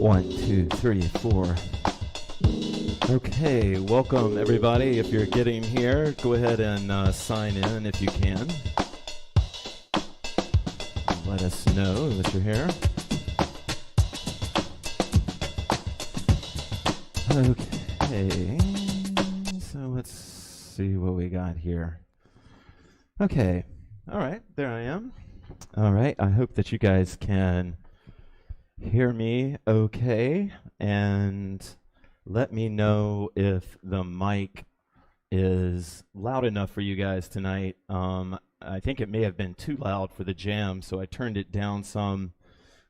One, two, three, four. Okay, welcome everybody. If you're getting here, go ahead and sign in if you can. Let us know that you're here. Okay, so let's see what we got here. Okay, all right, there I am. All right, I hope that you guys can hear me okay, and let me know if the mic is loud enough for you guys tonight. I think it may have been too loud for the jam, so I turned it down some,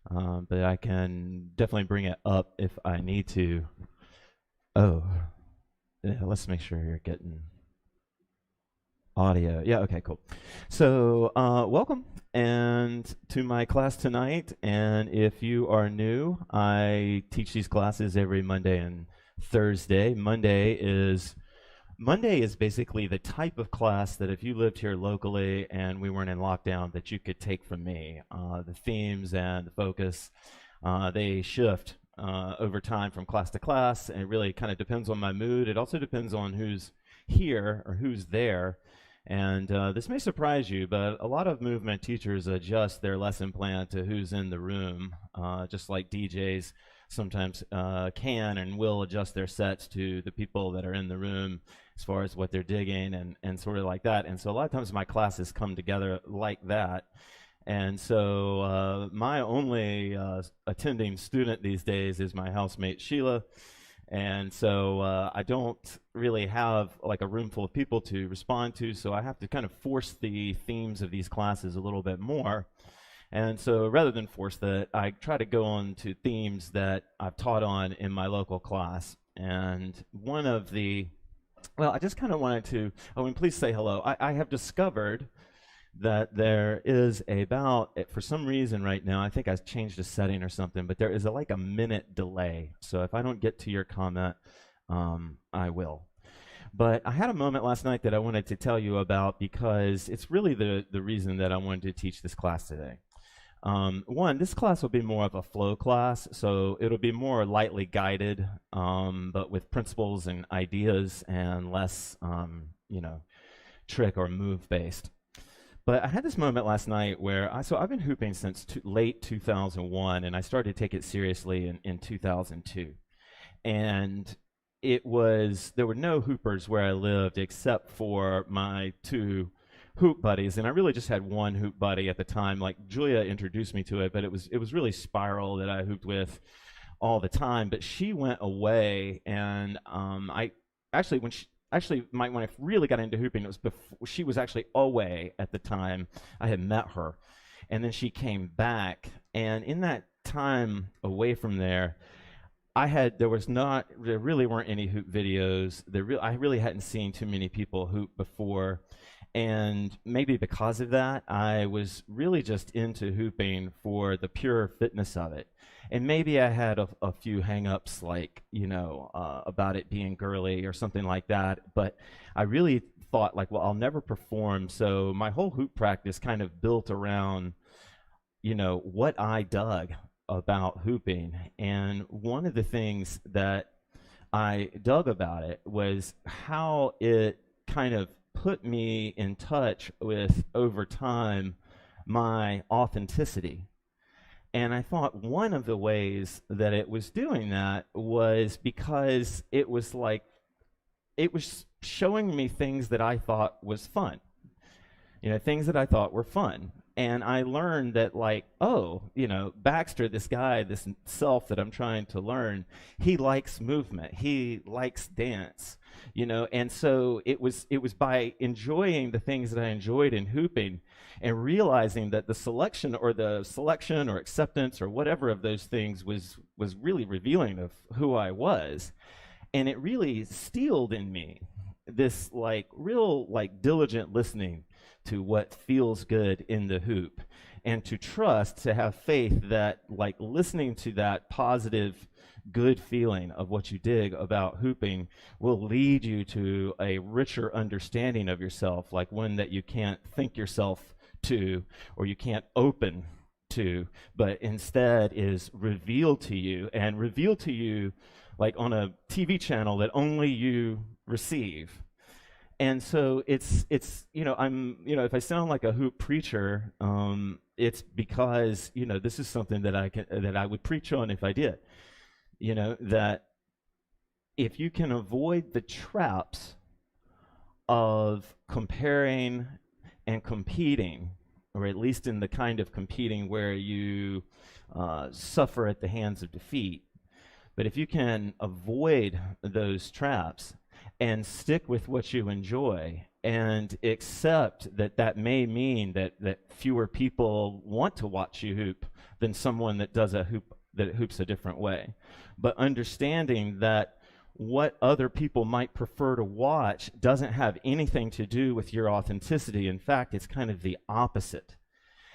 but I can definitely bring it up if I need to. Oh, yeah, let's make sure you're getting audio. Yeah, okay, cool. So welcome and to my class tonight. And if you are new, I teach these classes every Monday and Thursday. Monday is basically the type of class that if you lived here locally and we weren't in lockdown that you could take from me. The themes and the focus, they shift over time from class to class, and it really kind of depends on my mood. It also depends on who's here or who's there. And this may surprise you, but a lot of movement teachers adjust their lesson plan to who's in the room, just like DJs sometimes can and will adjust their sets to the people that are in the room as far as what they're digging and sort of like that. And so a lot of times my classes come together like that. And so my only attending student these days is my housemate Sheila. And so I don't really have like a room full of people to respond to, so I have to kind of force the themes of these classes a little bit more. And so rather than force that, I try to go on to themes that I've taught on in my local class. And one of the, well, I just kind of wanted to, oh, and please say hello. I have discovered that there is about, for some reason right now, I think I changed a setting or something, but there is like a minute delay. So if I don't get to your comment, I will. But I had a moment last night that I wanted to tell you about because it's really the reason that I wanted to teach this class today. One, this class will be more of a flow class, so it'll be more lightly guided, but with principles and ideas and less, trick or move based. But I had this moment last night where I've been hooping since late 2001, and I started to take it seriously in 2002. And there were no hoopers where I lived except for my two hoop buddies, and I really just had one hoop buddy at the time. Like Julia introduced me to it, but it was really Spiral that I hooped with all the time. But she went away, and when I really got into hooping, it was before she was actually away at the time I had met her. And then she came back. And in that time away from there, there really weren't any hoop videos. I really hadn't seen too many people hoop before. And maybe because of that, I was really just into hooping for the pure fitness of it. And maybe I had a few hang-ups like, about it being girly or something like that. But I really thought like, well, I'll never perform. So my whole hoop practice kind of built around, what I dug about hooping. And one of the things that I dug about it was how it kind of put me in touch with, over time, my authenticity. And I thought one of the ways that it was doing that was because it was showing me things that I thought was fun, things that I thought were fun. And I learned that Baxter, this guy, this self that I'm trying to learn, he likes movement, he likes dance, and so it was by enjoying the things that I enjoyed in hooping and realizing that the selection or acceptance or whatever of those things was really revealing of who I was. And it really instilled in me this real diligent listening to what feels good in the hoop, and to trust, to have faith that listening to that positive good feeling of what you dig about hooping will lead you to a richer understanding of yourself, like one that you can't think yourself to, or you can't open to, but instead is revealed to you, and revealed to you like on a TV channel that only you receive. And so it's if I sound like a hoop preacher, it's because this is something that I would preach on if I did. That if you can avoid the traps of comparing and competing, or at least in the kind of competing where you suffer at the hands of defeat, but if you can avoid those traps and stick with what you enjoy and accept that may mean that fewer people want to watch you hoop than someone that hoops a different way, but understanding that what other people might prefer to watch doesn't have anything to do with your authenticity. In fact, it's kind of the opposite.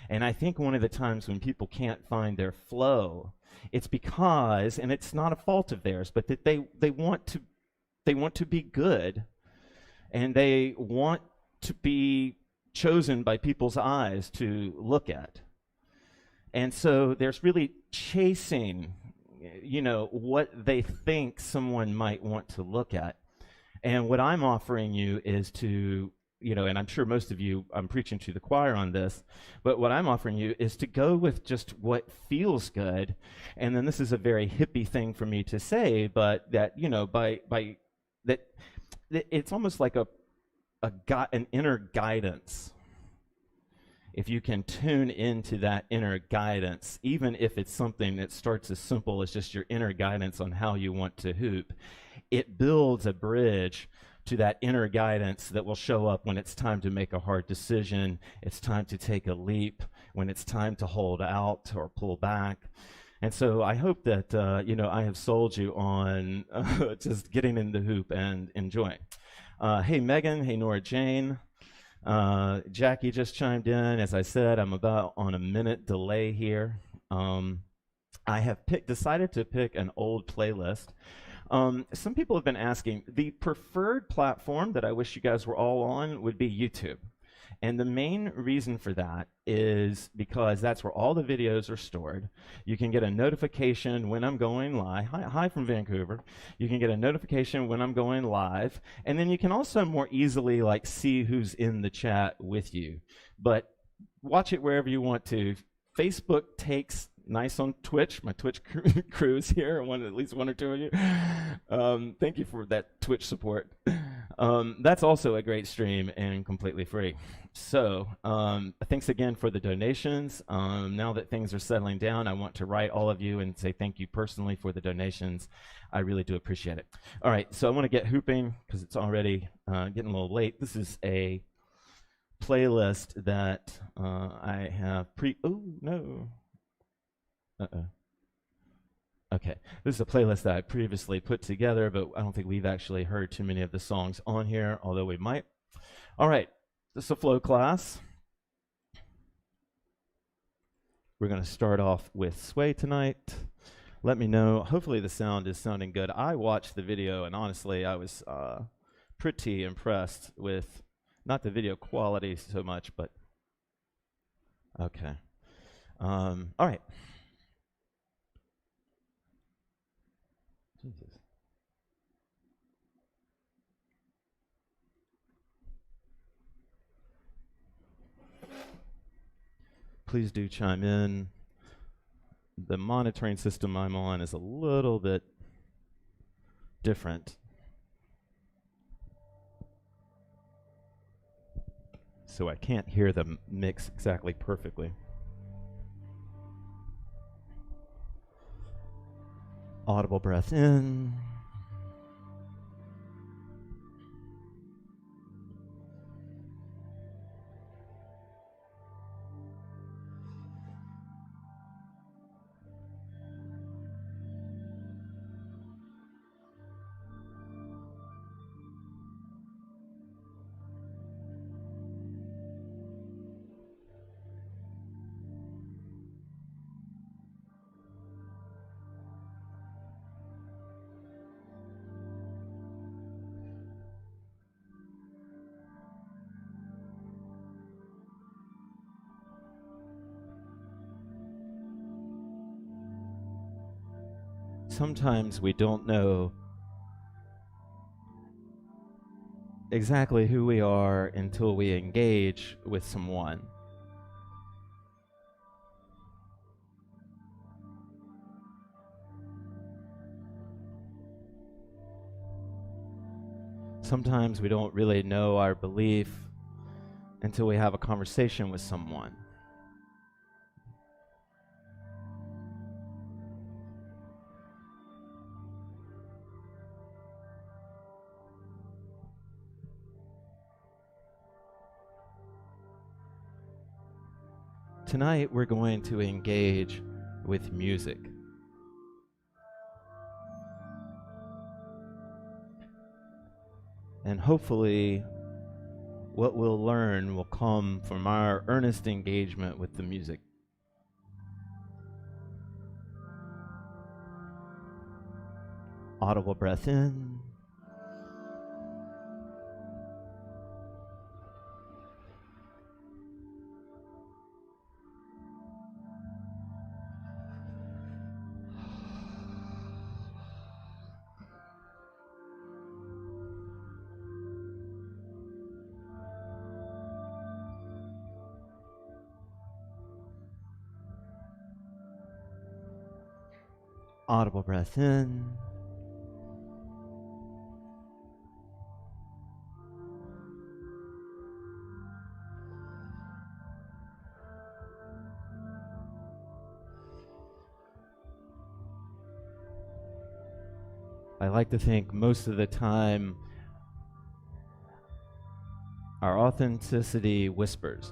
And I think one of the times when people can't find their flow, it's because, and it's not a fault of theirs, but that they want to be good, and they want to be chosen by people's eyes to look at. And so there's really chasing what they think someone might want to look at. And what I'm offering you is to, and I'm sure most of you, I'm preaching to the choir on this, but what I'm offering you is to go with just what feels good. And then this is a very hippie thing for me to say, but that, it's almost like an inner guidance. If you can tune into that inner guidance, even if it's something that starts as simple as just your inner guidance on how you want to hoop, it builds a bridge to that inner guidance that will show up when it's time to make a hard decision, it's time to take a leap, when it's time to hold out or pull back. And so I hope that, I have sold you on just getting in the hoop and enjoying. Hey, Megan. Hey, Nora Jane. Jackie just chimed in. As I said, I'm about on a minute delay here. I have decided to pick an old playlist. Some people have been asking, the preferred platform that I wish you guys were all on would be YouTube. And the main reason for that is because that's where all the videos are stored. You can get a notification when I'm going live. Hi from Vancouver. You can get a notification when I'm going live. And then you can also more easily see who's in the chat with you. But watch it wherever you want to. Facebook takes nice on Twitch. My Twitch crew is here, at least one or two of you. Thank you for that Twitch support. That's also a great stream and completely free. So thanks again for the donations. Now that things are settling down, I want to write all of you and say thank you personally for the donations. I really do appreciate it. All right, so I want to get hooping because it's already getting a little late. This is a playlist that I have Okay, this is a playlist that I previously put together, but I don't think we've actually heard too many of the songs on here, although we might. All right, this is a flow class. We're going to start off with Sway tonight. Let me know. Hopefully the sound is sounding good. I watched the video, and honestly, I was pretty impressed with not the video quality so much, but okay. All right. Jesus. Please do chime in. The monitoring system I'm on is a little bit different, so I can't hear the mix exactly perfectly. Audible breath in. sometimes we don't know exactly who we are until we engage with someone. Sometimes we don't really know our belief until we have a conversation with someone. Tonight we're going to engage with music. And hopefully what we'll learn will come from our earnest engagement with the music. Audible breath in. Audible breath in. I like to think most of the time our authenticity whispers.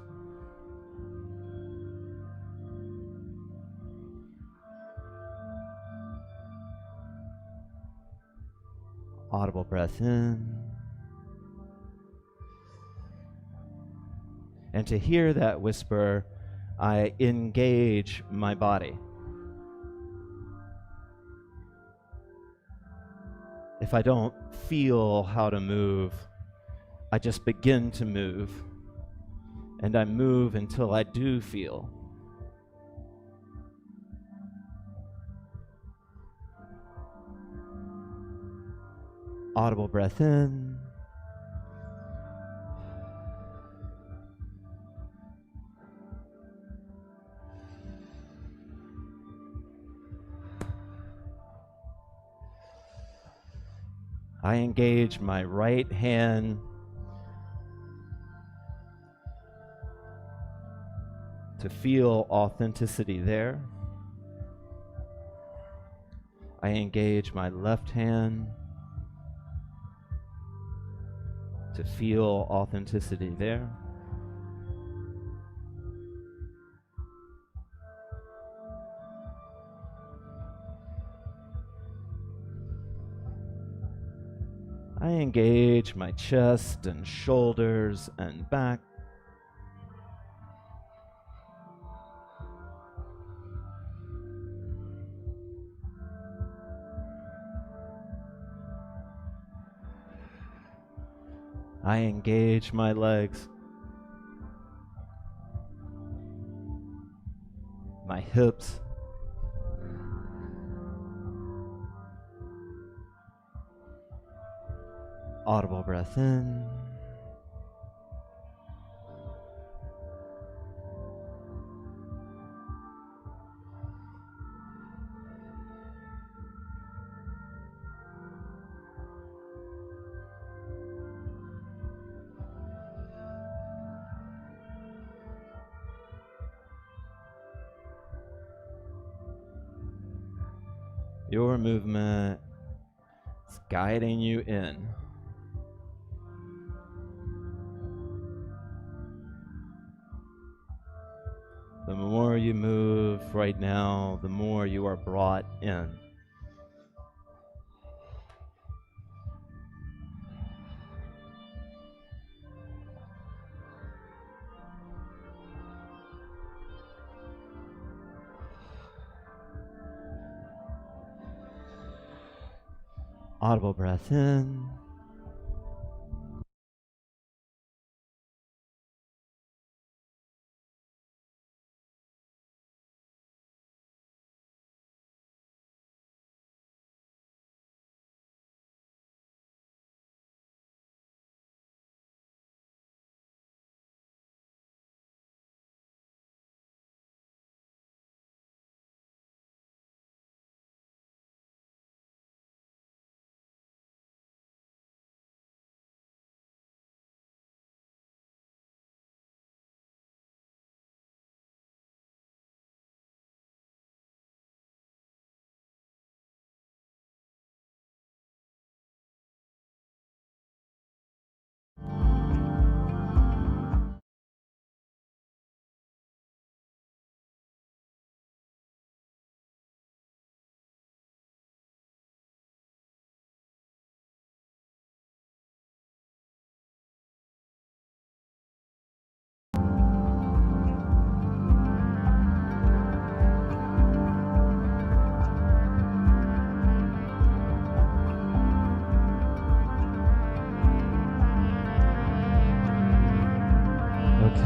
Audible breath in. And to hear that whisper, I engage my body. If I don't feel how to move, I just begin to move. And I move until I do feel. Audible breath in. I engage my right hand to feel authenticity there. I engage my left hand to feel authenticity there. I engage my chest and shoulders and back. I engage my legs, my hips, audible breath in. Your movement is guiding you in. The more you move right now, the more you are brought in. Audible breath in.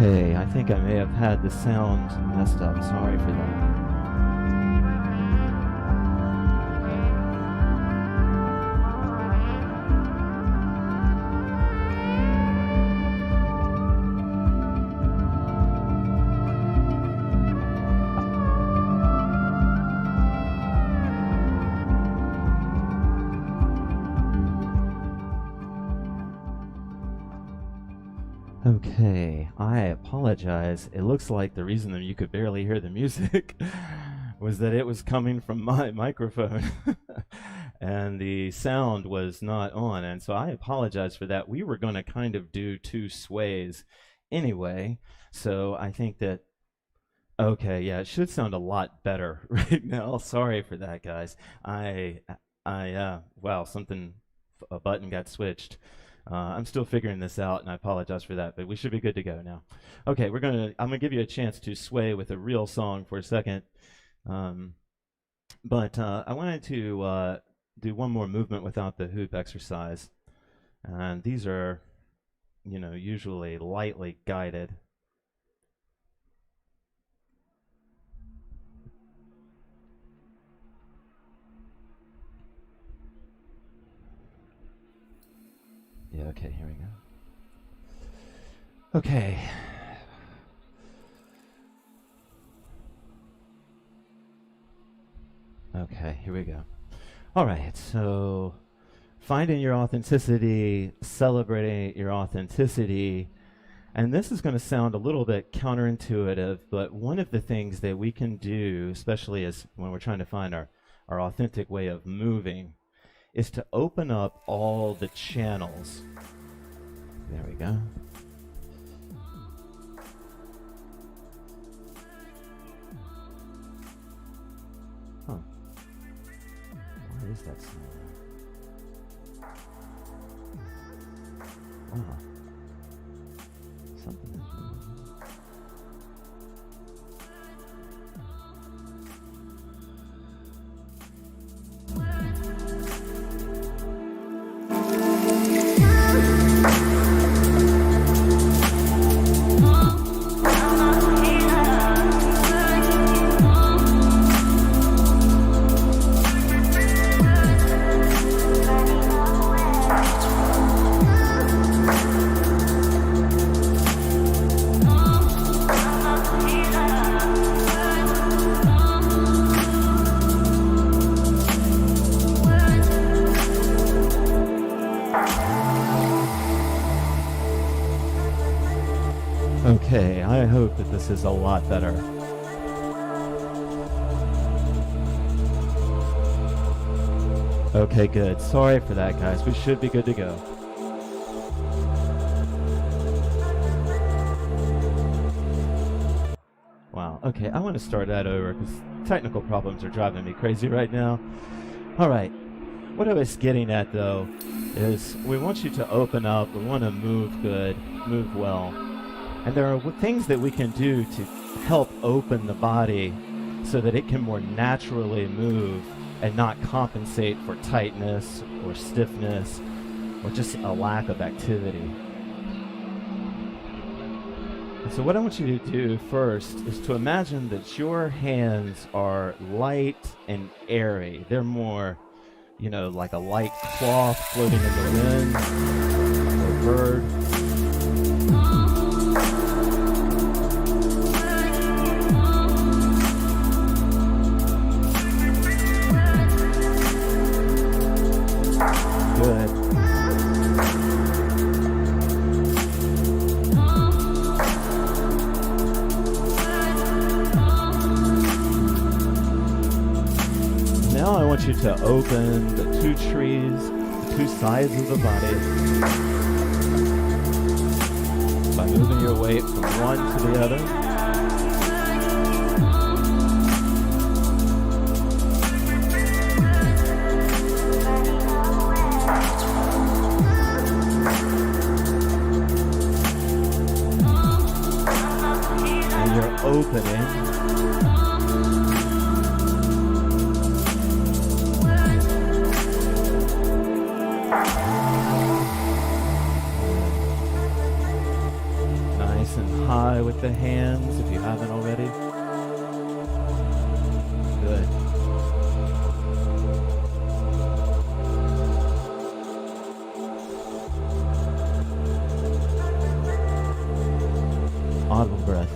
Okay, I think I may have had the sound messed up. Sorry for that. Okay, I apologize. It looks like the reason that you could barely hear the music was that it was coming from my microphone and the sound was not on. And so I apologize for that. We were going to kind of do two sways anyway. So I think that, okay, yeah, it should sound a lot better right now. Sorry for that, guys. Wow, a button got switched. I'm still figuring this out, and I apologize for that, but we should be good to go now. Okay, I'm gonna give you a chance to sway with a real song for a second, but I wanted to do one more movement without the hoop exercise, and these are, usually lightly guided. Yeah, okay, here we go. Okay. Okay, here we go. All right, so finding your authenticity, celebrating your authenticity, and this is going to sound a little bit counterintuitive, but one of the things that we can do, especially as when we're trying to find our authentic way of moving, is to open up all the channels. There we go. Huh. Why is that sound? Wow. Something is moving. Okay, I hope that this is a lot better. Okay, good. Sorry for that, guys. We should be good to go. Wow. Okay, I want to start that over because technical problems are driving me crazy right now. All right. What I was getting at, though, is we want you to open up. We want to move good, move well. And there are things that we can do to help open the body so that it can more naturally move and not compensate for tightness or stiffness or just a lack of activity. And so what I want you to do first is to imagine that your hands are light and airy. They're more, like a light cloth floating in the wind or a bird. Good. Now I want you to open the two trees, the two sides of the body by moving your weight from one to the other. Opening. Nice and high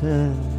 happen.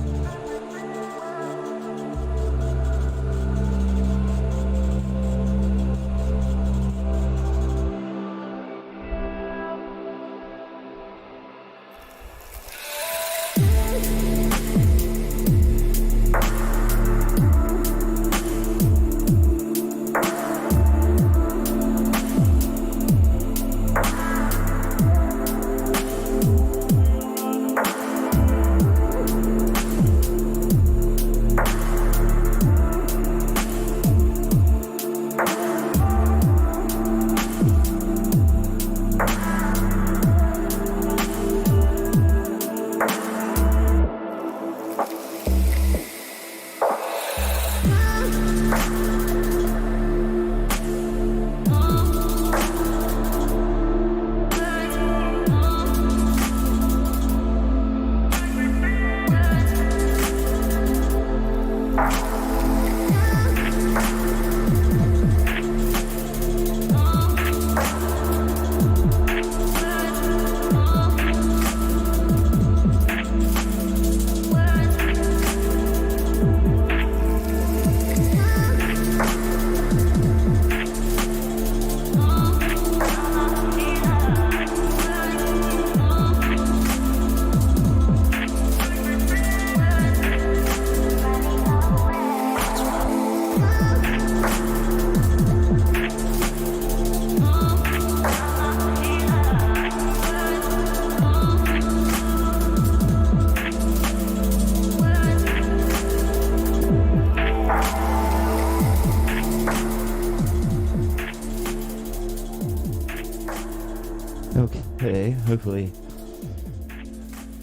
Okay, hopefully.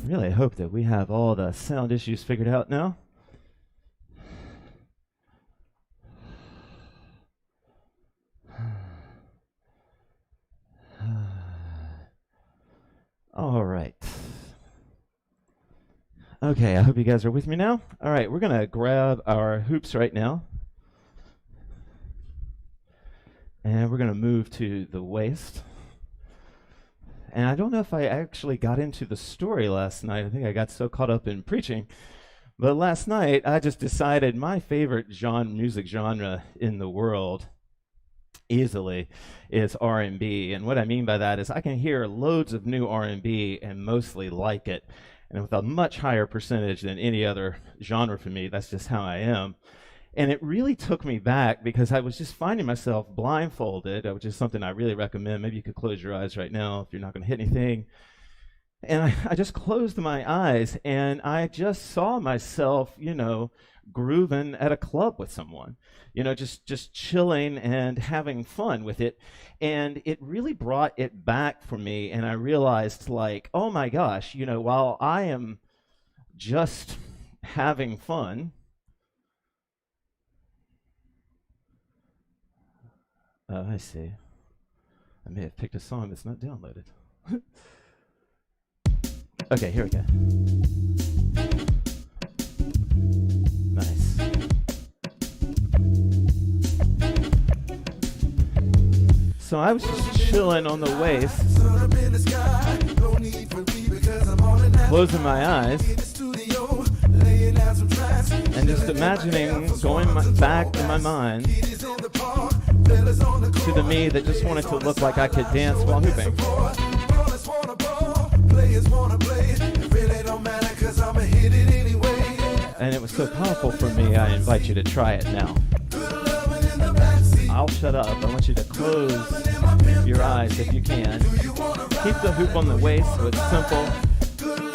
Really hope that we have all the sound issues figured out now. All right. Okay, I hope you guys are with me now. All right, we're going to grab our hoops right now. And we're going to move to the waist. And I don't know if I actually got into the story last night. I think I got so caught up in preaching. But last night, I just decided my favorite music genre in the world easily is R&B. And what I mean by that is I can hear loads of new R&B and mostly like it. And with a much higher percentage than any other genre for me, that's just how I am. And it really took me back because I was just finding myself blindfolded, which is something I really recommend. Maybe you could close your eyes right now if you're not going to hit anything. And I just closed my eyes and I just saw myself, grooving at a club with someone, just chilling and having fun with it. And it really brought it back for me. And I realized, oh my gosh, while I am just having fun, oh, I see. I may have picked a song that's not downloaded. Okay, here we go. Nice. So I was just chilling on the waist, closing my eyes, and just imagining going back in my mind to the me that just wanted to look like I could dance while hooping. And it was so powerful for me, I invite you to try it now. I'll shut up. I want you to close your eyes if you can. Keep the hoop on the waist so it's simple.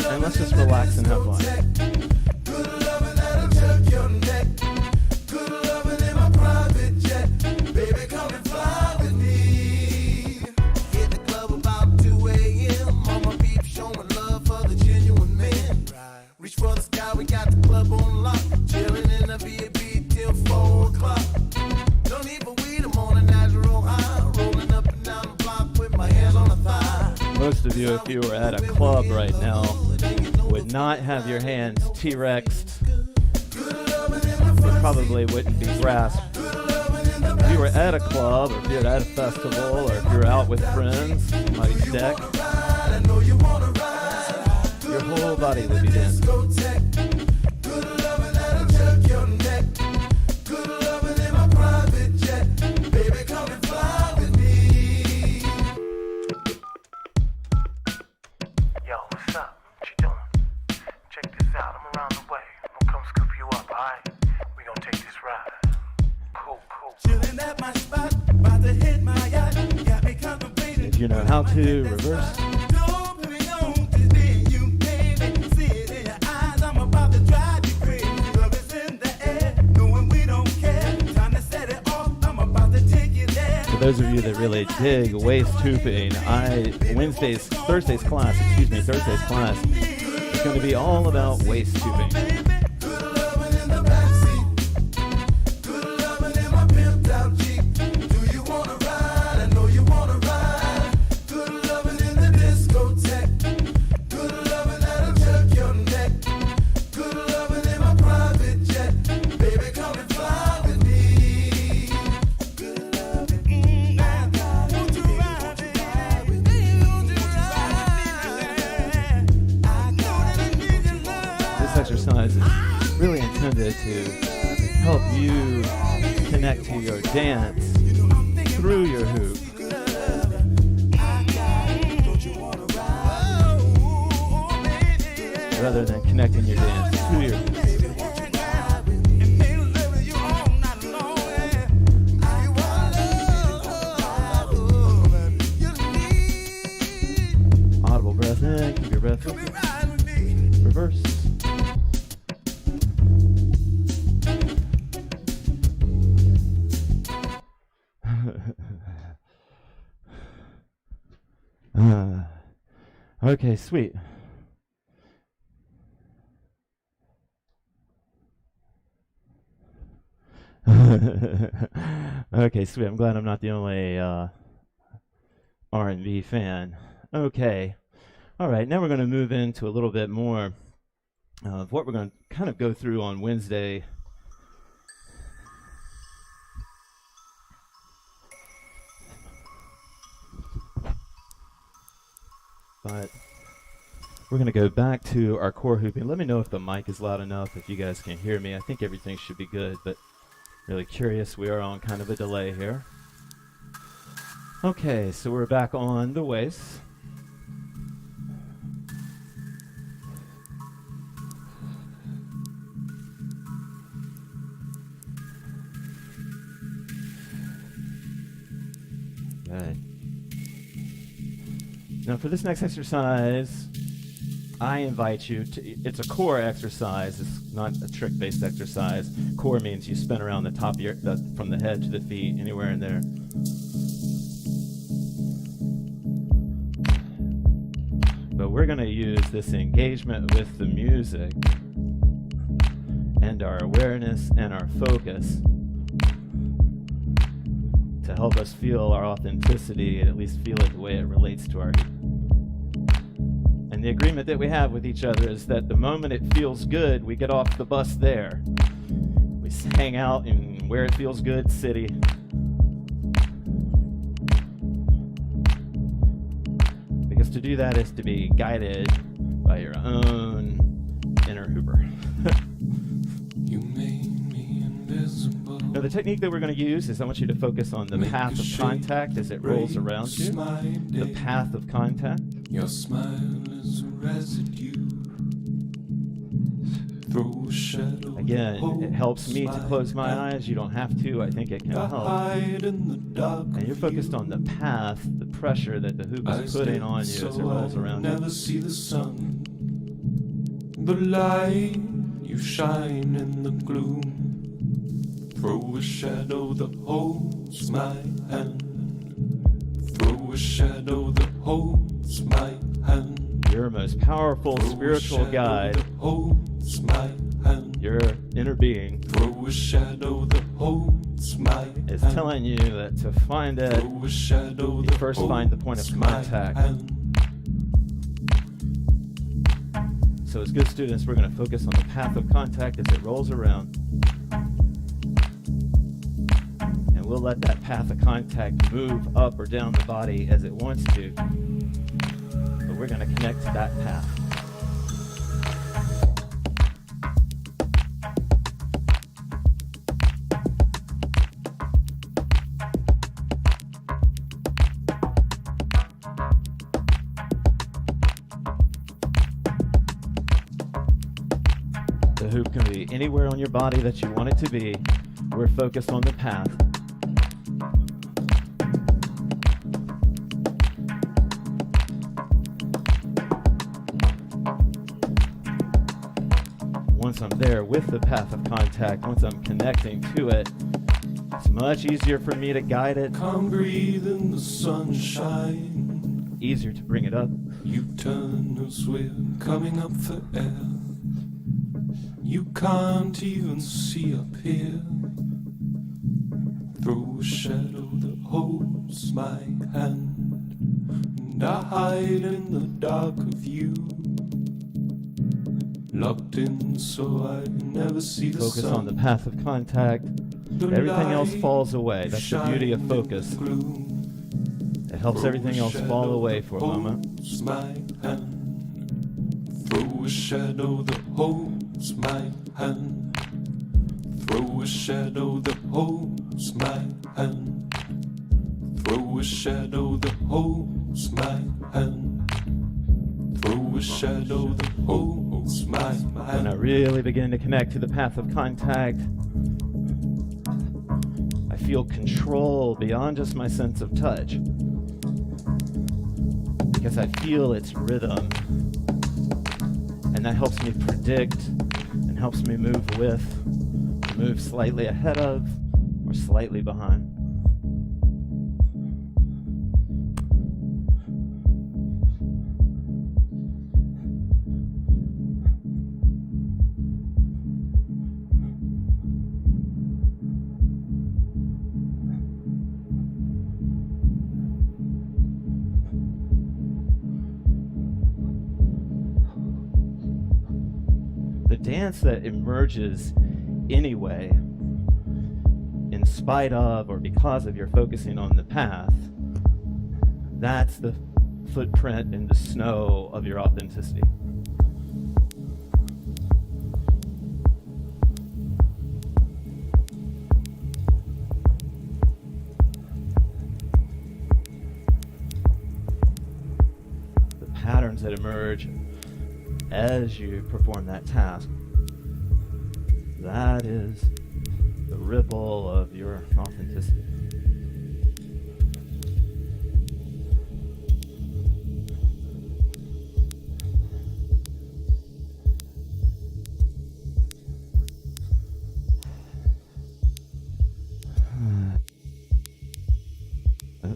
And let's just relax and have fun. Most of you, if you were at a club right now, would not have your hands T-Rexed. It probably wouldn't be grasped. If you were at a club, or if you were at a festival, or if you were out with friends, somebody's deck, your whole body would be dancing. If you know how to reverse. For those of you that really dig waist hooping, Thursday's class is going to be all about waist hooping. Exercise is really intended to help you connect to your dance through your hoop. Rather than connecting your dance to your hoop. Audible breath in, keep your breath in. Reverse. Okay, sweet. Okay, sweet. I'm glad I'm not the only R&B fan. Okay. All right, now we're going to move into a little bit more of what we're going to kind of go through on Wednesday. But we're going to go back to our core hooping. Let me know if the mic is loud enough, if you guys can hear me. I think everything should be good, but really curious. We are on kind of a delay here. Okay, so we're back on the waist. Good. Now for this next exercise, I invite you to, it's a core exercise, it's not a trick-based exercise. Core means you spin around the top of your, from the head to the feet, anywhere in there. But we're going to use this engagement with the music and our awareness and our focus to help us feel our authenticity, and at least feel it the way it relates to our hoop. And the agreement that we have with each other is that the moment it feels good, we get off the bus there. We hang out in where it feels good city. Because to do that is to be guided by your own inner hooper. You made me invisible. Now the technique that we're going to use is I want you to focus on the path of contact as it rolls around you. The path of contact. Your smile is a residue. Throw a shadow. Again, it helps me to close my eyes. You don't have to. I think it can help. And you're focused on the path, the pressure that the hoop is putting on you as it rolls around you. Never see the sun. The light you shine in the gloom. Throw a shadow that holds my hand. Throw a shadow that holds my hand. Your most powerful spiritual guide, holds my hand. Your inner being, throw a shadow that holds my hand. Is telling you that to find it, you first find the point of contact. So as good students, we're going to focus on the path of contact as it rolls around. And we'll let that path of contact move up or down the body as it wants to. But we're going to connect to that path. The hoop can be anywhere on your body that you want it to be. We're focused on the path. once I'm there with the path of contact, once I'm connecting to it, it's much easier for me to guide it. Come breathe in the sunshine. Easier to bring it up. You turn as we're coming up for air. You can't even see up here. Throw a shadow that holds my hand, and I hide in the dark of you. Locked in so I never see the Focus sun. on the path of contact. Everything else falls away. That's the beauty of focus. It helps everything else fall away for a moment. My hand. Throw a shadow that holds my hand. Throw a shadow that holds my hand. Throw a shadow that holds my hand. Throw a shadow that holds my hand. When I really begin to connect to the path of contact, I feel control beyond just my sense of touch, because I feel its rhythm, and that helps me predict and helps me move with, move slightly ahead of or slightly behind. The dance that emerges anyway, in spite of or because of your focusing on the path, that's the footprint in the snow of your authenticity. The patterns that emerge as you perform that task, that is the ripple of your authenticity.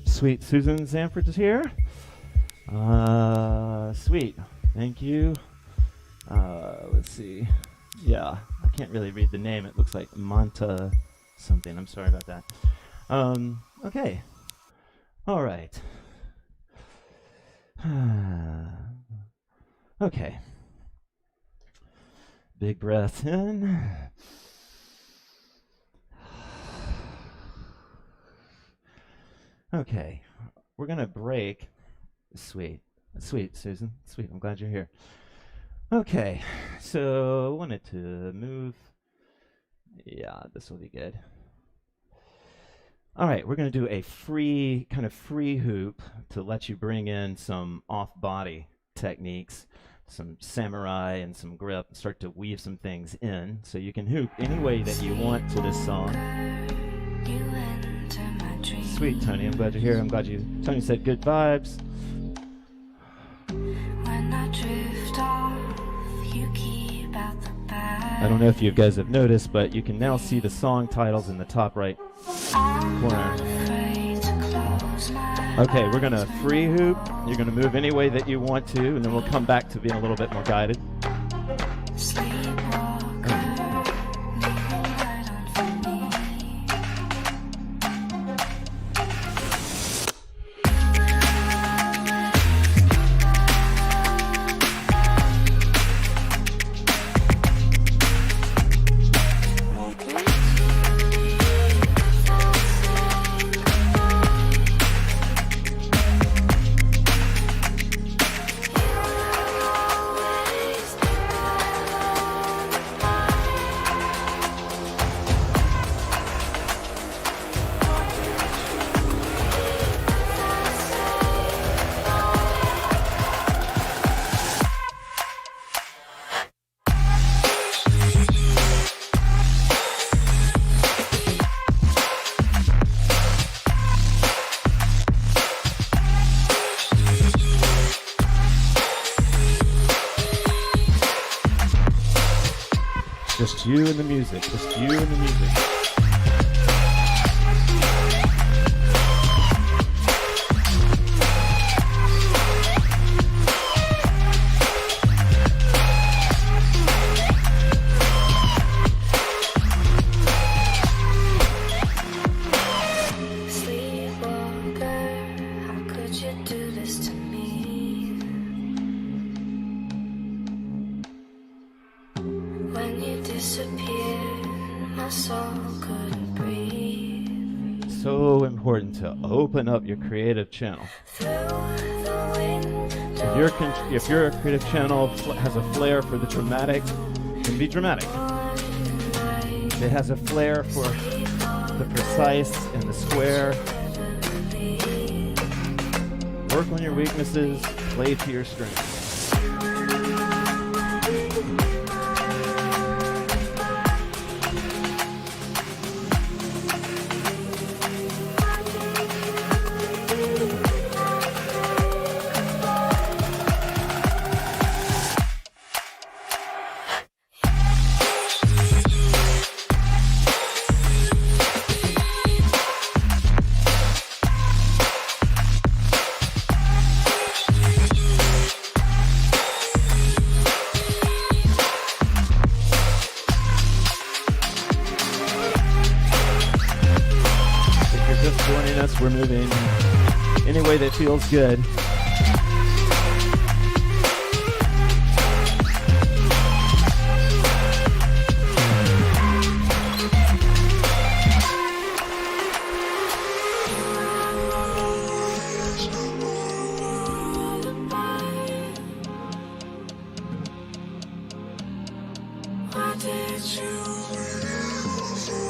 Sweet Susan Sanford is here. Sweet. Thank you. Let's see. Yeah, I can't really read the name. It looks like Monta something. I'm sorry about that. Okay. All right. Okay. Big breath in. Okay. We're going to break. Sweet. Sweet, Susan. Sweet. I'm glad you're here. Okay, so I wanted to move. Yeah, this will be good. All right, we're going to do a free hoop to let you bring in some off-body techniques, some samurai and some grip, and start to weave some things in so you can hoop any way that you want to this song. Sweet, Tony. I'm glad you're here. I'm glad you. Tony said good vibes. I don't know if you guys have noticed, but you can now see the song titles in the top right corner. Okay, we're going to free hoop. You're going to move any way that you want to, and then we'll come back to being a little bit more guided. Just you and the music. Just you and the music. So important to open up your creative channel. If your creative channel has a flair for the dramatic, then be dramatic. If it has a flair for the precise and the square, work on your weaknesses, play to your strengths. We're moving any way that feels good. Why did you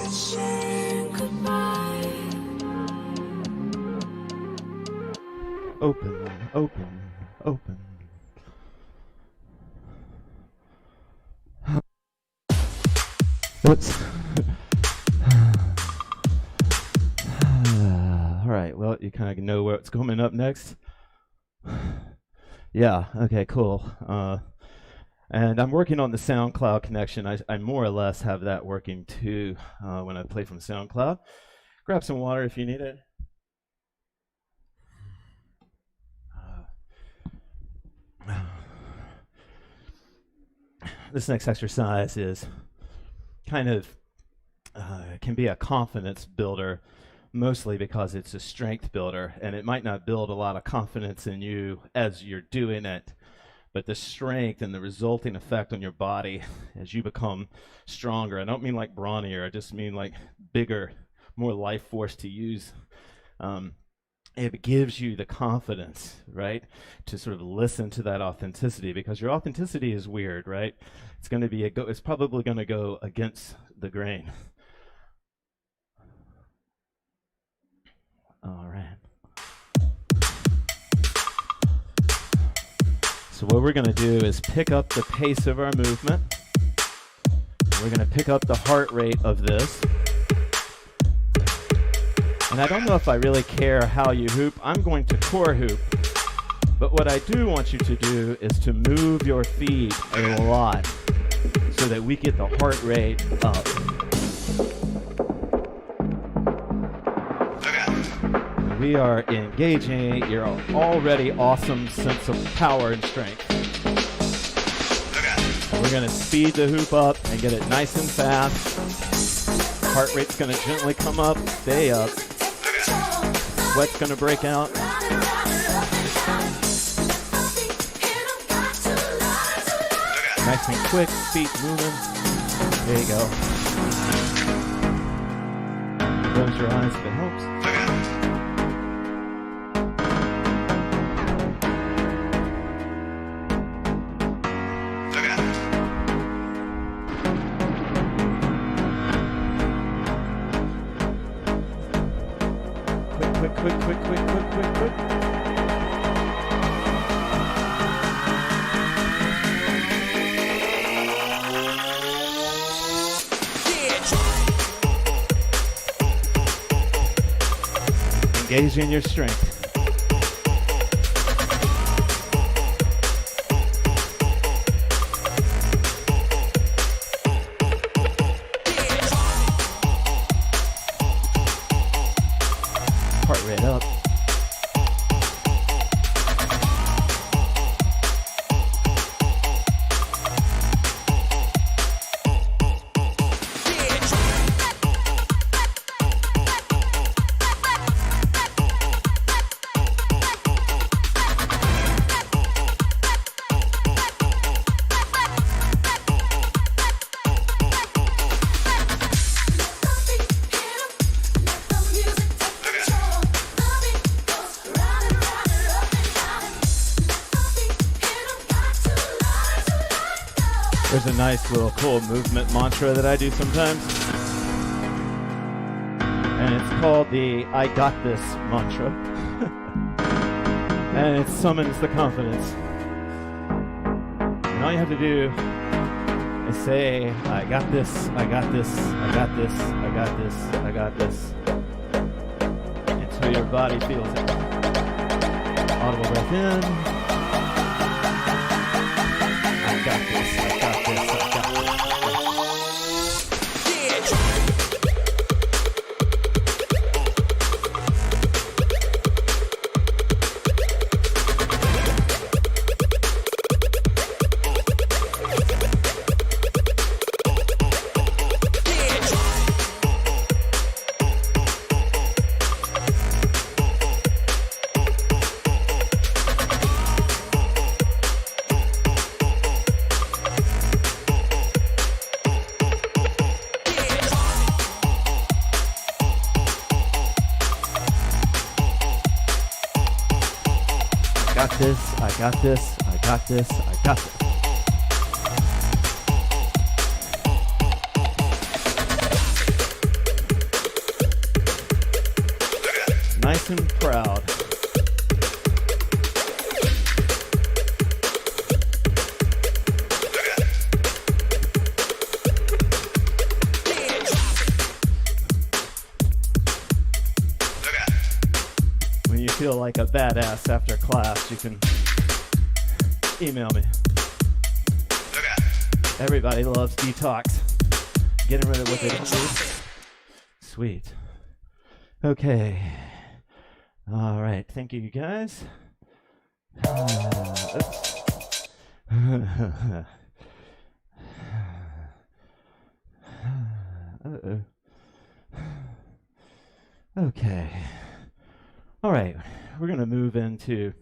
say goodbye? Open, open, open. Whoops. All right, well, you kind of know what's coming up next. Yeah, okay, cool. And I'm working on the SoundCloud connection. I more or less have that working too when I play from SoundCloud. Grab some water if you need it. This next exercise is kind of can be a confidence builder, mostly because it's a strength builder, and it might not build a lot of confidence in you as you're doing it, but the strength and the resulting effect on your body as you become stronger. I don't mean like brawnier, I just mean like bigger, more life force to use. It gives you the confidence, right, to sort of listen to that authenticity, because your authenticity is weird, right? It's going to be it's probably going to go against the grain. All right. So what we're going to do is pick up the pace of our movement. We're going to pick up the heart rate of this. And I don't know if I really care how you hoop. I'm going to core hoop. But what I do want you to do is to move your feet a lot so that we get the heart rate up. We are engaging your already awesome sense of power and strength. We're going to speed the hoop up and get it nice and fast. Heart rate's going to gently come up, stay up. Sweat's going to break out. Nice and quick, feet moving. There you go. Close your eyes if it helps. Quick. Engaging your strength. heart rate up. There's a nice little cool movement mantra that I do sometimes. And it's called the I got this mantra. And it summons the confidence. And all you have to do is say, I got this, I got this, I got this, I got this, I got this. Until your body feels it. Audible breath in. I got this, I got this, I got this. I got this, I got this, I got this. Nice and proud. When you feel like a badass after class, you can email me. Everybody loves detox. Getting rid of what they don't need. Sweet. Okay. All right. Thank you, guys. Oops. Uh-oh. Okay. All right. We're going to move into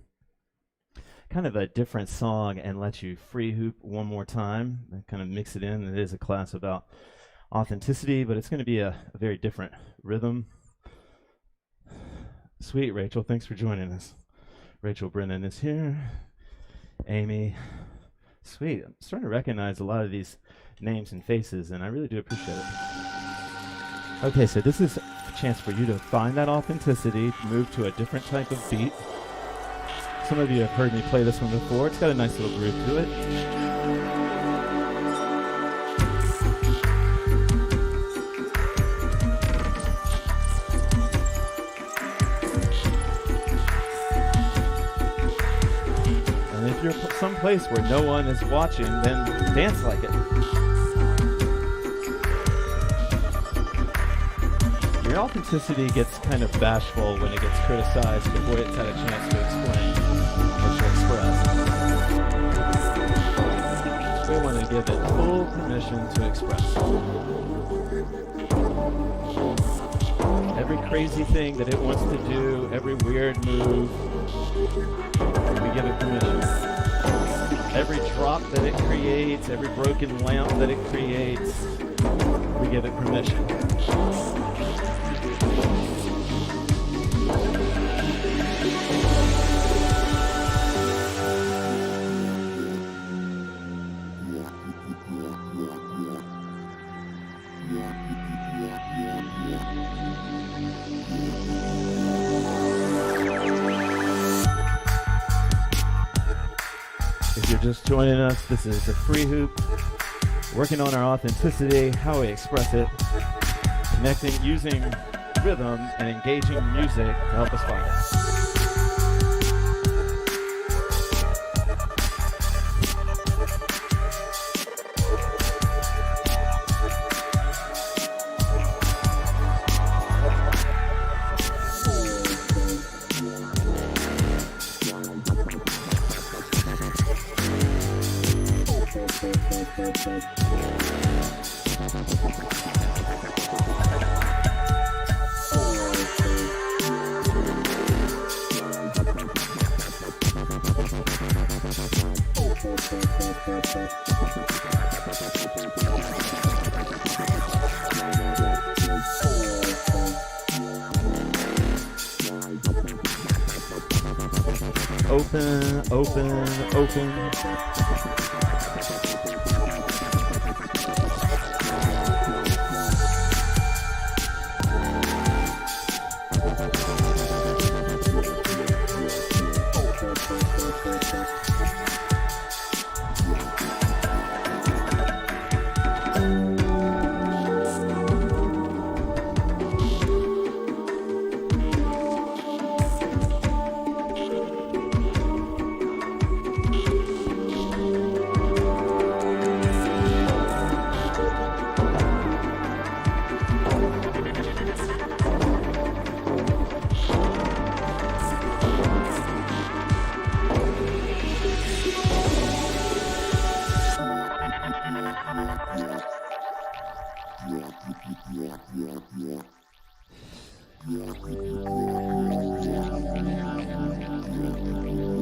kind of a different song and let you free hoop one more time and kind of mix it in. It is a class about authenticity, but it's going to be a very different rhythm. Sweet, Rachel. Thanks for joining us. Rachel Brennan is here. Amy. Sweet. I'm starting to recognize a lot of these names and faces, and I really do appreciate it. Okay, so this is a chance for you to find that authenticity, move to a different type of beat. Some of you have heard me play this one before. It's got a nice little groove to it. And if you're someplace where no one is watching, then dance like it. Your authenticity gets kind of bashful when it gets criticized before it's had a chance to explain or to express. We want to give it full permission to express. Every crazy thing that it wants to do, every weird move, we give it permission. Every drop that it creates, every broken lamp that it creates, we give it permission. If you're just joining us, this is a free hoop, working on our authenticity, how we express it, connecting, using rhythm, and engaging music to help us find it. Open, open, open.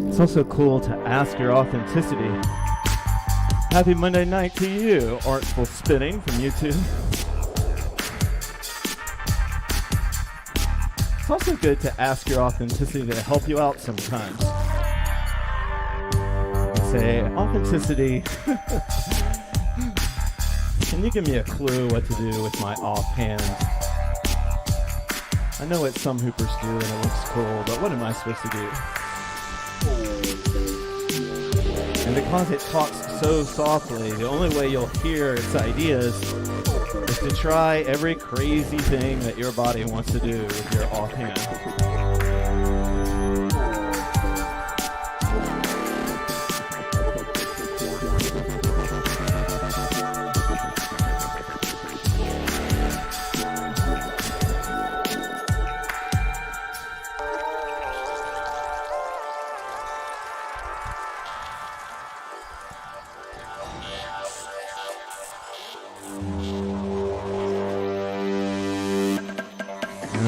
It's also cool to ask your authenticity. Happy Monday night to you, Artful Spinning from YouTube. It's also good to ask your authenticity to help you out sometimes. Say, authenticity, can you give me a clue what to do with my offhand? I know what some hoopers do and it looks cool, but what am I supposed to do? And because it talks so softly, the only way you'll hear its ideas is to try every crazy thing that your body wants to do with your offhand.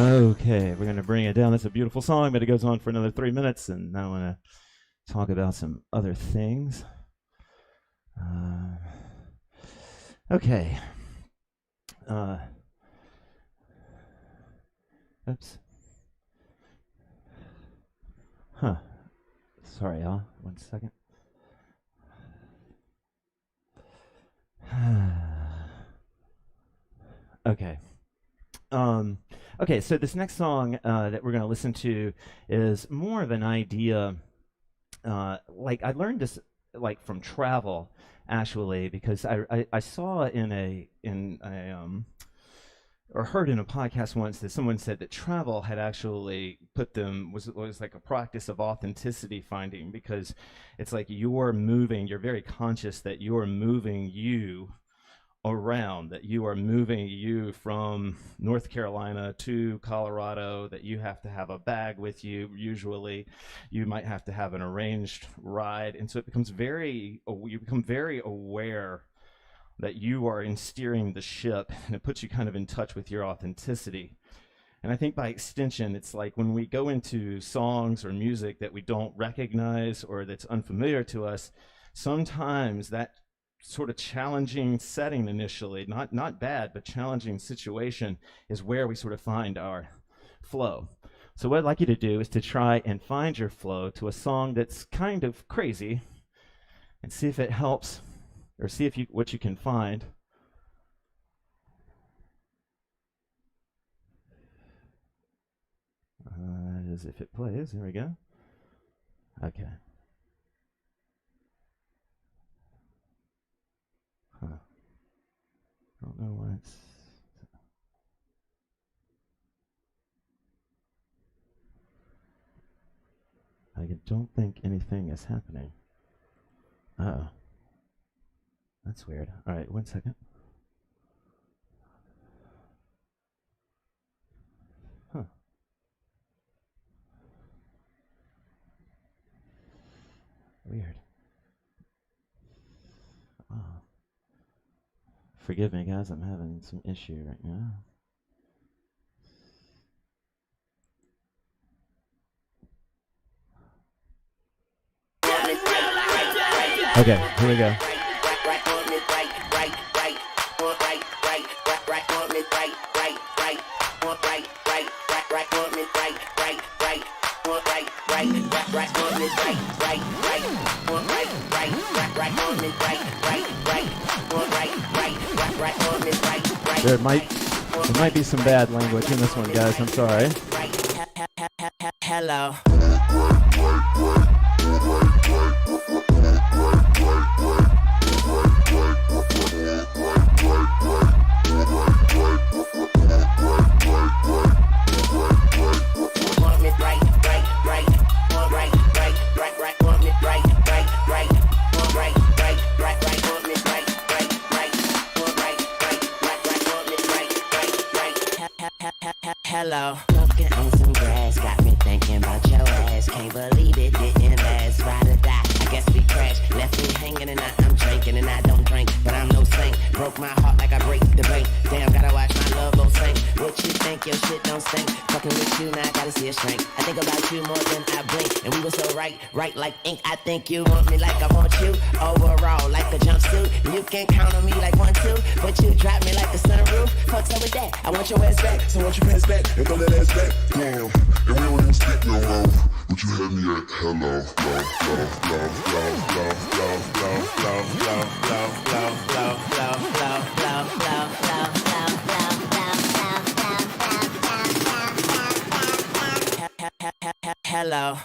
Okay, we're going to bring it down. That's a beautiful song, but it goes on for another 3 minutes, and I want to talk about some other things. Okay. Oops. Huh. Sorry, y'all. 1 second. Okay. Okay, so this next song that we're going to listen to is more of an idea. Like I learned this like from travel, actually, because I saw or heard in a podcast once that someone said that travel had actually put them was like a practice of authenticity finding, because it's like you're very conscious that you're moving you around, that you are moving you from North Carolina to Colorado, that you have to have a bag with you. Usually you might have to have an arranged ride. And so you become very aware that you are in steering the ship, and it puts you kind of in touch with your authenticity. And I think by extension, it's like when we go into songs or music that we don't recognize or that's unfamiliar to us, sometimes that sort of challenging setting initially, not bad, but challenging situation is where we sort of find our flow. So what I'd like you to do is to try and find your flow to a song that's kind of crazy and see if it helps, or see if what you can find. As if it plays. There we go. Okay. Huh. I don't know why it's... I don't think anything is happening. Uh-oh. That's weird. All right, 1 second. Huh. Weird. Oh. Forgive me, guys. I'm having some issue right now. Okay, here we go. There might be some bad language in this one, guys. I'm sorry. Hello. Hello. Smoking on some grass, got me thinking about your ass. Can't believe it didn't last. Ride or die, I guess we crashed. Left me hanging and I'm drinking and I don't drink, but I'm no saint. Broke my heart like I break the bank. Damn, gotta watch my love go sink. What you think, your shit don't stink. Fucking with you now, I gotta see a shrink. I think about you more than I blink. And we were so right like ink. I think you want me like I want you. Overall, like a jumpsuit. And you can count on me like 1, 2. But you drop me like a sunroof. Fuck's up with that. I want your ass back. So won't you pass back and throw that ass back? Damn, and we don't even speak no more. But you had me at hello, Hello.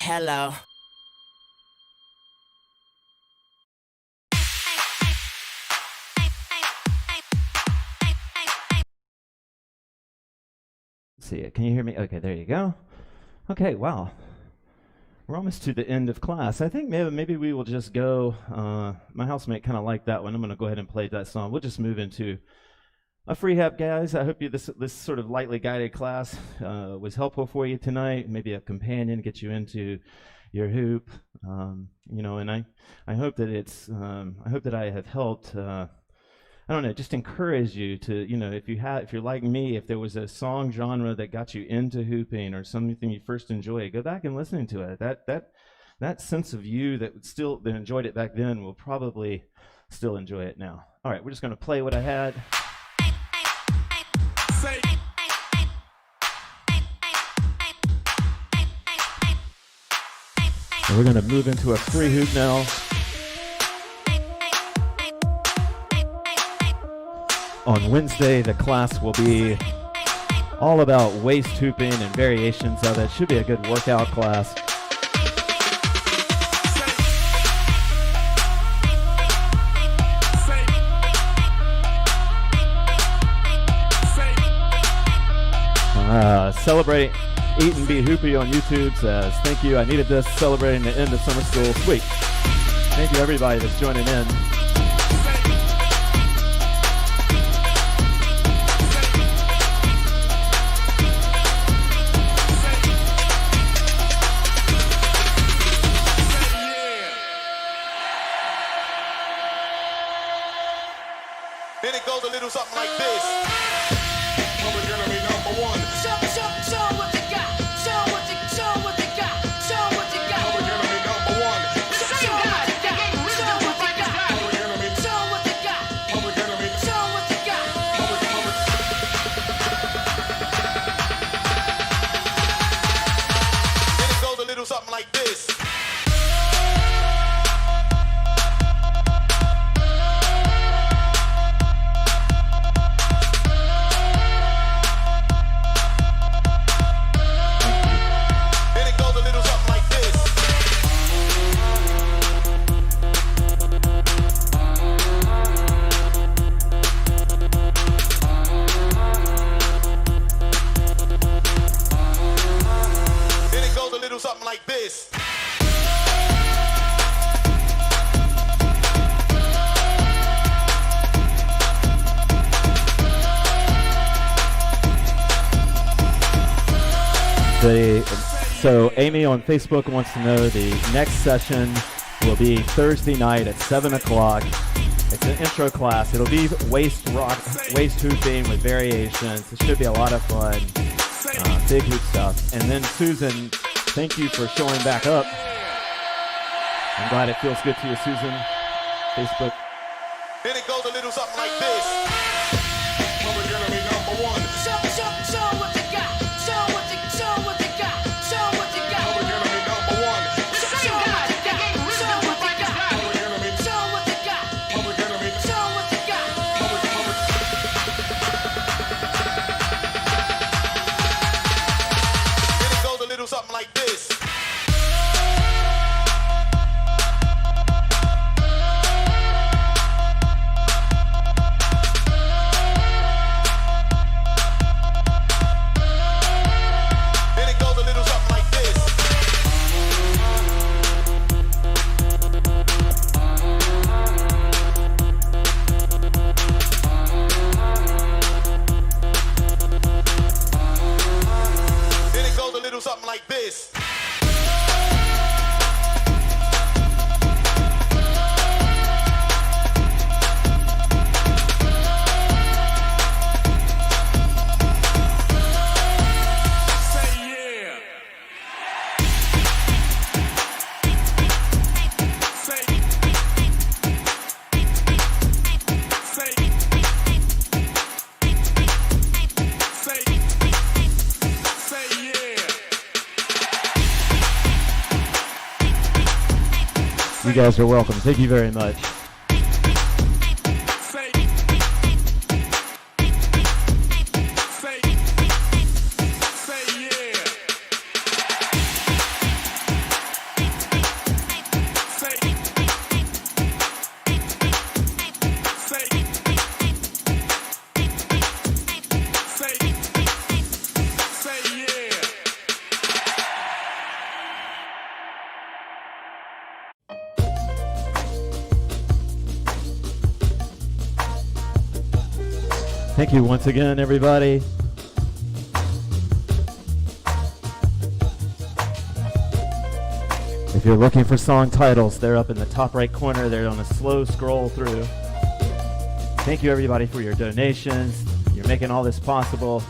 Hello. See it. Can you hear me? Okay, there you go. Okay, wow. We're almost to the end of class. I think maybe we will just go. My housemate kind of liked that one. I'm going to go ahead and play that song. We'll just move into a free hop, guys. I hope this sort of lightly guided class was helpful for you tonight. Maybe a companion to get you into your hoop. And I hope that I hope that I have helped. I don't know, just encourage you to, if you're like me, if there was a song genre that got you into hooping or something you first enjoyed, go back and listen to it. That sense of you that enjoyed it back then will probably still enjoy it now. All right, we're just going to play what I had. And we're going to move into a free hoop now. On Wednesday, the class will be all about waist hooping and variations of it. Should be a good workout class. Celebrate Eat and Be Hoopy on YouTube says, thank you, I needed this, celebrating the end of summer school. Sweet. Thank you everybody that's joining in. Then it goes a little something like this. Public enemy number one. Show what you got. Show what you got. Show what you got. Public enemy number one. Show what you got. Show what you got. Public enemy. Show what you got. Public enemy. Show what you got. Then it goes a little something like this. So Amy on Facebook wants to know the next session will be Thursday night at 7 o'clock. It's an intro class. It'll be waist hooping with variations. It should be a lot of fun. Big hoop stuff. And then Susan, thank you for showing back up. I'm glad it feels good to you, Susan. Facebook. Then it goes a little something like this. Public enemy number one. Show what you got. Show what you got. Show what you got. Public enemy number one. Show what you got. Show what you got. Public enemy. Show what you got. Public enemy. Show what you got. Then it goes a little something like this. Something like this. You guys are welcome. Thank you very much. Thank you once again, everybody. If you're looking for song titles, they're up in the top right corner. They're on a slow scroll through. Thank you, everybody, for your donations. You're making all this possible.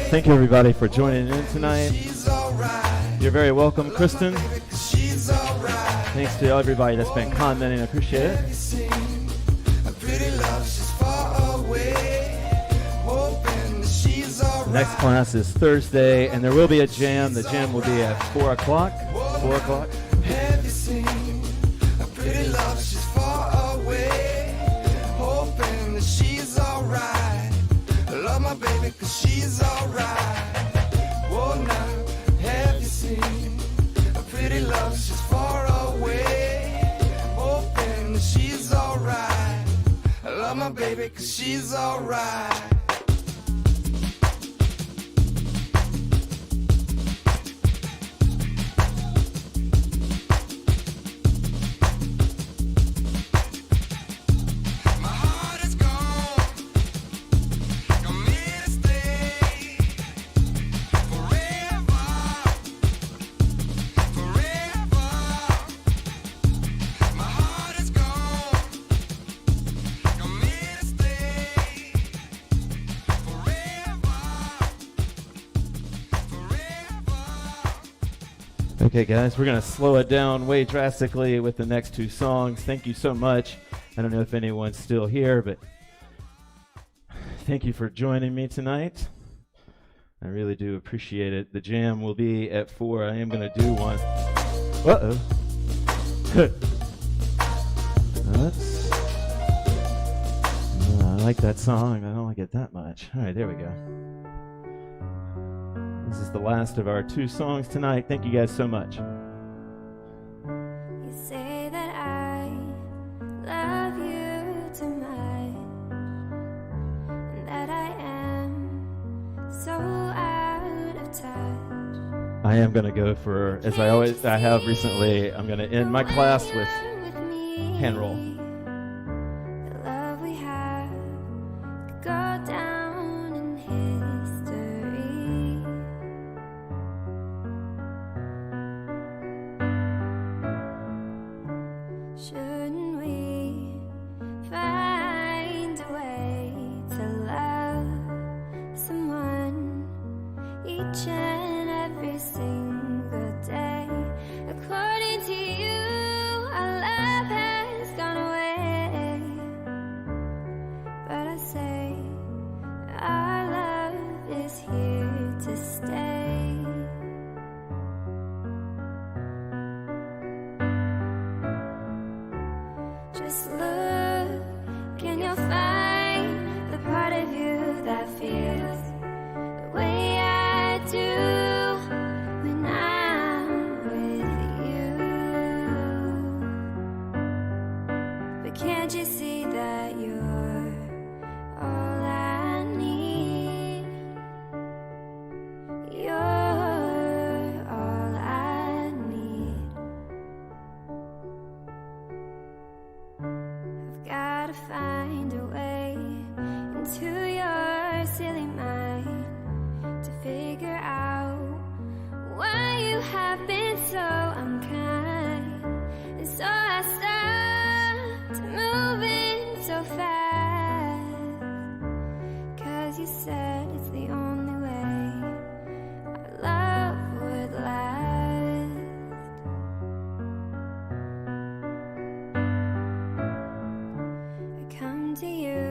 Thank you, everybody, for joining in tonight. You're very welcome, Kristen. Thanks to everybody that's been commenting. I appreciate it. Next class is Thursday, and there will be a jam. The jam will be at 4 o'clock. 4 o'clock. Have you seen a pretty love? She's far away, hoping that she's alright. I love my baby 'cause she's alright. Whoa, now, have you seen a pretty love? She's far away, hoping that she's alright. I love my baby 'cause she's alright. Okay, guys, we're going to slow it down way drastically with the next two songs. Thank you so much. I don't know if anyone's still here, but thank you for joining me tonight. I really do appreciate it. The jam will be at 4. I am going to do one. Uh-oh. Oops. I like that song. I don't like it that much. All right, there we go. This is the last of our 2 songs tonight. Thank you guys so much. You say that I love you too much, and that I am so out of touch. I am going to go for, as I have recently, I'm going to end my class with hand roll. The love we have could go down in history. Shouldn't we find a way to love someone each and every single day? According to you, our love has gone away, but I say our love is here to stay. Just look and you'll find the part of you that feels the way I do when I'm with you. But can't you see that you're all I need? You're all I need. I've gotta find a way into your silly mind to figure out why you have been so unkind. And so I stopped moving so fast, 'cause you said it's the only way our love would last. I come to you,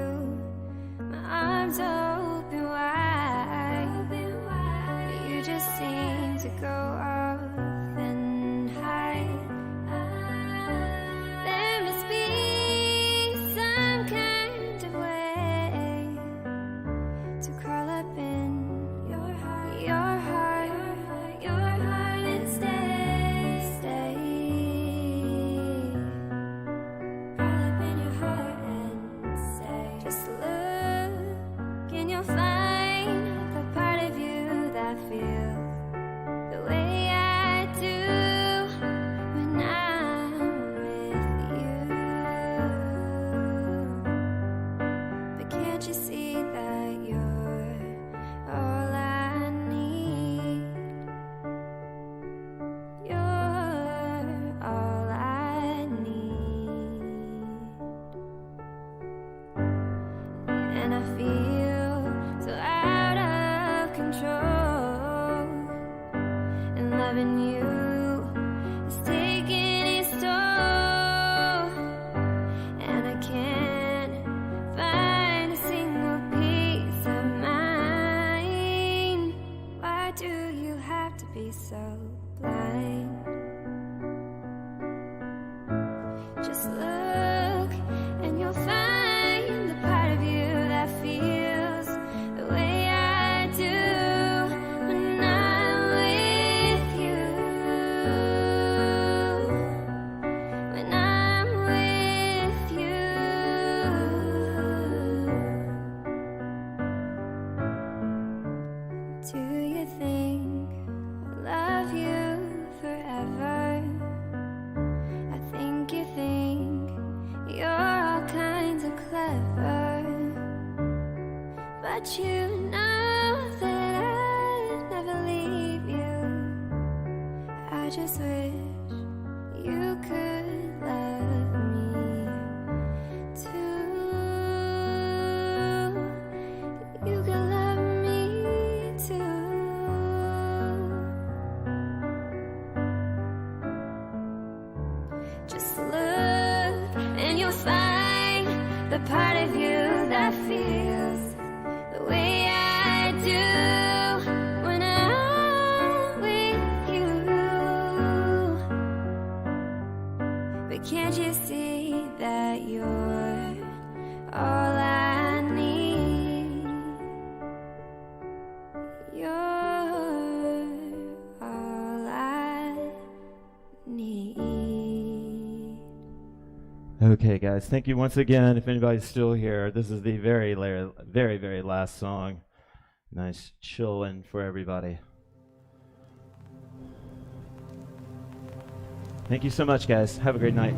my arms open wide, but you just seem to go off and hide. There must be some kind of way to crawl up in your heart, and stay. Crawl up in your heart and stay. Just look and you'll find the part of you that feels the way I do when I'm with you. But can't you see that you're all I need? You're all I need. And I feel so out of control, and loving you is taking its toll, and I can't find a single peace of mind. But you know that I'd never leave you. I just wish you could love me too. You could love me too. Just look and you'll find the part of you that feels the way I do when I'm with you. But can't you see that you're all I need? You're all I need. Okay, guys, thank you once again. If anybody's still here, this is the very, very last song. Nice chillin' for everybody. Thank you so much, guys. Have a great night.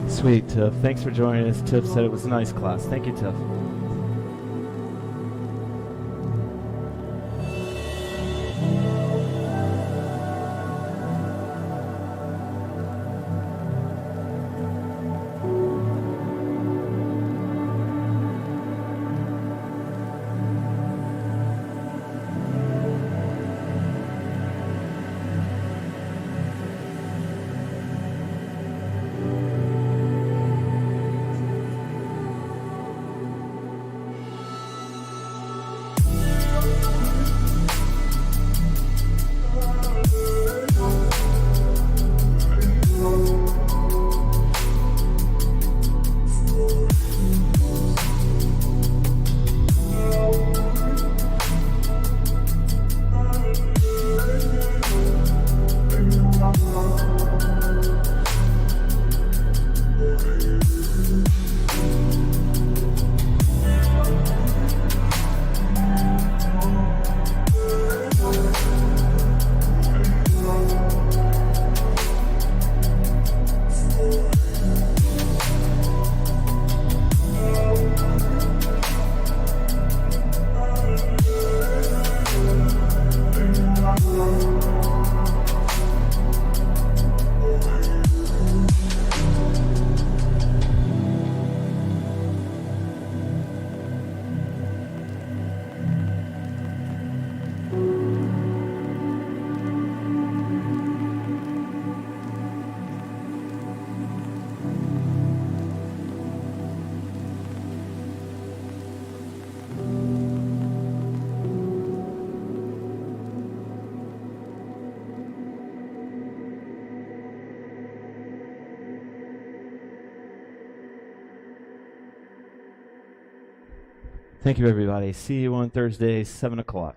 Sweet, Tiff. Thanks for joining us. Tiff said it was a nice class. Thank you, Tiff. Thank you, everybody. See you on Thursday, 7 o'clock.